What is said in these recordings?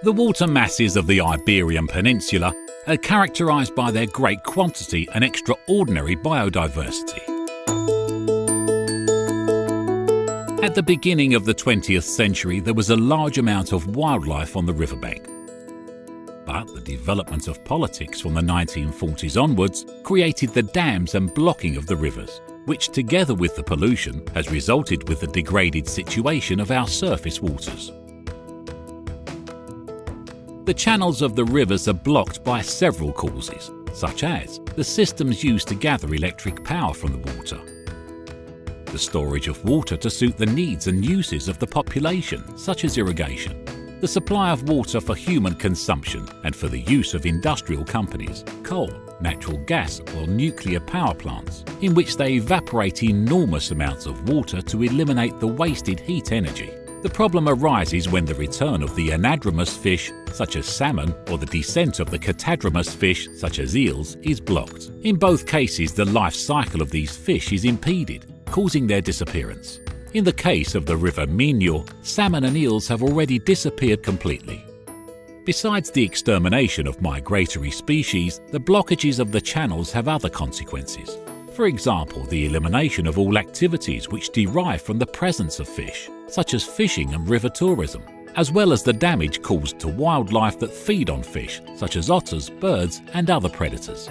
The water masses of the Iberian Peninsula are characterized by their great quantity and extraordinary biodiversity. At the beginning of the 20th century, there was a large amount of wildlife on the riverbank. But the development of politics from the 1940s onwards created the dams and blocking of the rivers, which together with the pollution has resulted with the degraded situation of our surface waters. The channels of the rivers are blocked by several causes, such as the systems used to gather electric power from the water, the storage of water to suit the needs and uses of the population, such as irrigation, the supply of water for human consumption and for the use of industrial companies, coal, natural gas or nuclear power plants, in which they evaporate enormous amounts of water to eliminate the wasted heat energy. The problem arises when the return of the anadromous fish, such as salmon, or the descent of the catadromous fish, such as eels, is blocked. In both cases, the life cycle of these fish is impeded, causing their disappearance. In the case of the river Minho, salmon and eels have already disappeared completely. Besides the extermination of migratory species, the blockages of the channels have other consequences. For example, the elimination of all activities which derive from the presence of fish, such as fishing and river tourism, as well as the damage caused to wildlife that feed on fish, such as otters, birds, and other predators.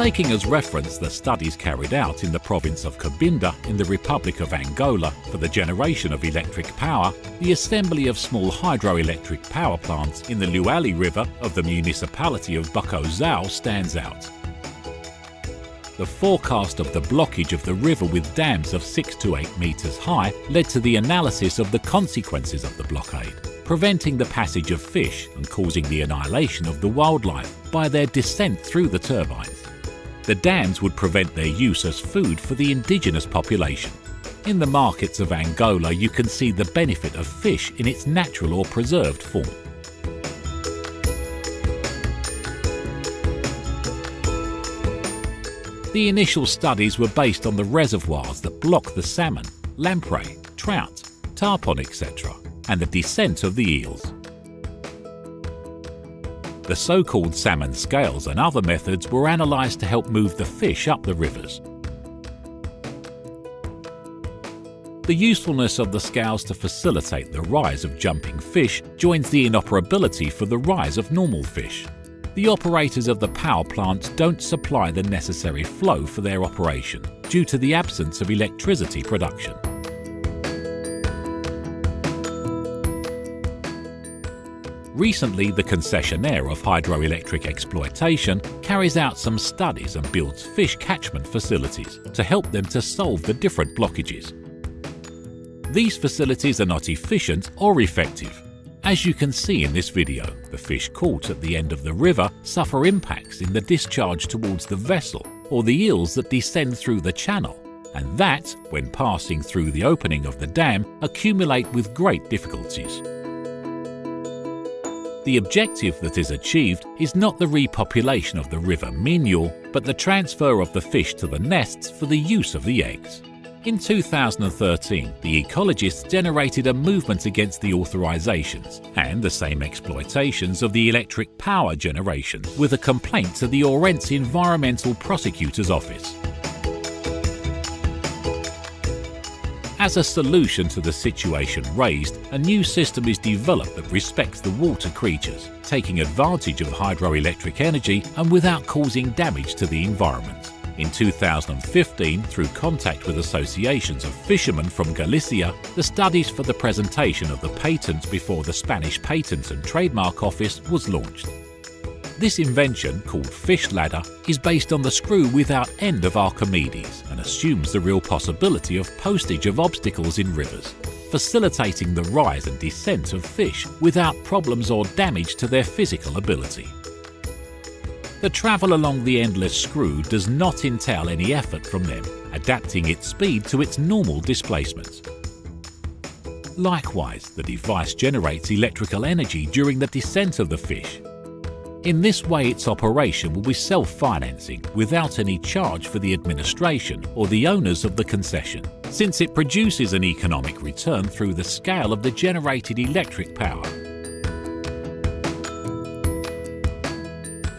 Taking as reference the studies carried out in the province of Cabinda in the Republic of Angola for the generation of electric power, the assembly of small hydroelectric power plants in the Luali River of the municipality of Bacuzao stands out. The forecast of the blockage of the river with dams of 6 to 8 meters high led to the analysis of the consequences of the blockade, preventing the passage of fish and causing the annihilation of the wildlife by their descent through the turbines. The dams would prevent their use as food for the indigenous population. In the markets of Angola, you can see the benefit of fish in its natural or preserved form. The initial studies were based on the reservoirs that block the salmon, lamprey, trout, tarpon, etc., and the descent of the eels. The so-called salmon scales and other methods were analysed to help move the fish up the rivers. The usefulness of the scales to facilitate the rise of jumping fish joins the inoperability for the rise of normal fish. The operators of the power plant don't supply the necessary flow for their operation due to the absence of electricity production. Recently, the concessionaire of hydroelectric exploitation carries out some studies and builds fish catchment facilities to help them to solve the different blockages. These facilities are not efficient or effective. As you can see in this video, the fish caught at the end of the river suffer impacts in the discharge towards the vessel or the eels that descend through the channel, and that, when passing through the opening of the dam, accumulate with great difficulties. The objective that is achieved is not the repopulation of the river Minho, but the transfer of the fish to the nests for the use of the eggs. In 2013, the ecologists generated a movement against the authorizations and the same exploitations of the electric power generation with a complaint to the Ourense Environmental Prosecutor's Office. As a solution to the situation raised, a new system is developed that respects the water creatures, taking advantage of hydroelectric energy and without causing damage to the environment. In 2015, through contact with associations of fishermen from Galicia, the studies for the presentation of the patent before the Spanish Patent and Trademark Office was launched. This invention, called Fish Ladder, is based on the screw without end of Archimedes and assumes the real possibility of postage of obstacles in rivers, facilitating the rise and descent of fish without problems or damage to their physical ability. The travel along the endless screw does not entail any effort from them, adapting its speed to its normal displacement. Likewise, the device generates electrical energy during the descent of the fish. In this way, its operation will be self-financing without any charge for the administration or the owners of the concession, since it produces an economic return through the scale of the generated electric power.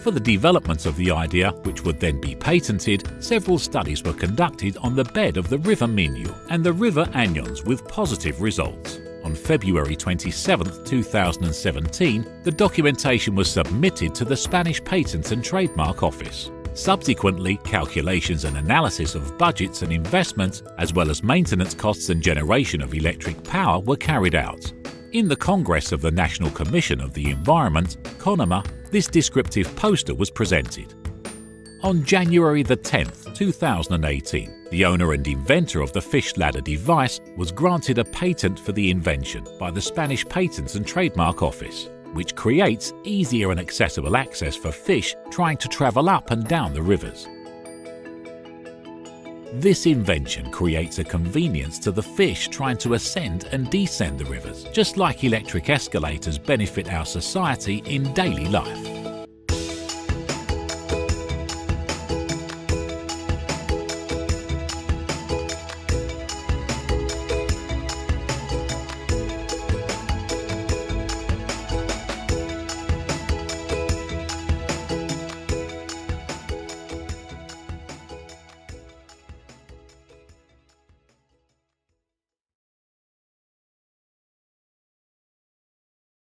For the development of the idea, which would then be patented, several studies were conducted on the bed of the river Minho and the river Anyons with positive results. On February 27, 2017, the documentation was submitted to the Spanish Patent and Trademark Office. Subsequently, calculations and analysis of budgets and investments, as well as maintenance costs and generation of electric power, were carried out. In the Congress of the National Commission of the Environment, CONEMA, this descriptive poster was presented. On January 10, 2018, the owner and inventor of the Fish Ladder device was granted a patent for the invention by the Spanish Patent and Trademark Office, which creates easier and accessible access for fish trying to travel up and down the rivers. This invention creates a convenience to the fish trying to ascend and descend the rivers, just like electric escalators benefit our society in daily life.